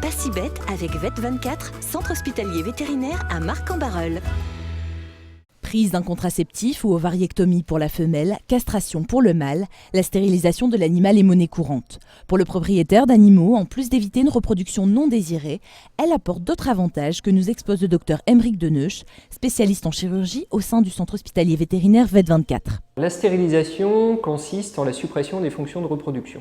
pas si bête avec Vet24, centre hospitalier vétérinaire à Marcq-en-Barœul. Prise d'un contraceptif ou ovariectomie pour la femelle, castration pour le mâle, la stérilisation de l'animal est monnaie courante. Pour le propriétaire d'animaux, en plus d'éviter une reproduction non désirée, elle apporte d'autres avantages que nous expose le docteur Aymeric Deneuch, spécialiste en chirurgie au sein du centre hospitalier vétérinaire Vet24. La stérilisation consiste en la suppression des fonctions de reproduction.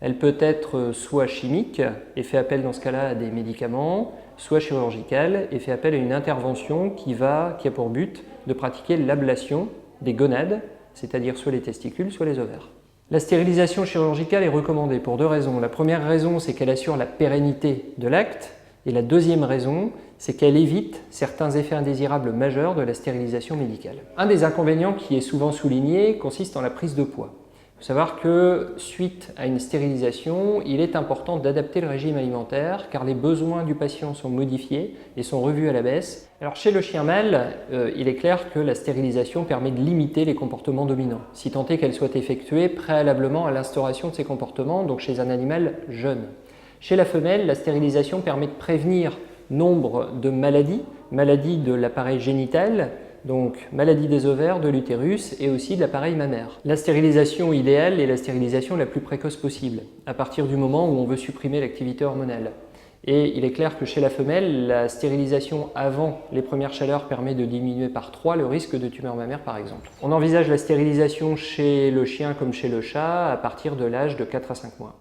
Elle peut être soit chimique et fait appel dans ce cas-là à des médicaments, soit chirurgicale et fait appel à une intervention qui a pour but de pratiquer l'ablation des gonades, c'est-à-dire soit les testicules, soit les ovaires. La stérilisation chirurgicale est recommandée pour deux raisons. La première raison, c'est qu'elle assure la pérennité de l'acte. Et la deuxième raison, c'est qu'elle évite certains effets indésirables majeurs de la stérilisation médicale. Un des inconvénients qui est souvent souligné consiste en la prise de poids. Il faut savoir que suite à une stérilisation, il est important d'adapter le régime alimentaire car les besoins du patient sont modifiés et sont revus à la baisse. Alors chez le chien mâle, il est clair que la stérilisation permet de limiter les comportements dominants, si tant est qu'elle soit effectuée préalablement à l'instauration de ces comportements, donc chez un animal jeune. Chez la femelle, la stérilisation permet de prévenir nombre de maladies, maladies de l'appareil génital, donc maladie des ovaires, de l'utérus et aussi de l'appareil mammaire. La stérilisation idéale est la stérilisation la plus précoce possible, à partir du moment où on veut supprimer l'activité hormonale. Et il est clair que chez la femelle, la stérilisation avant les premières chaleurs permet de diminuer par 3 le risque de tumeur mammaire par exemple. On envisage la stérilisation chez le chien comme chez le chat à partir de l'âge de 4 à 5 mois.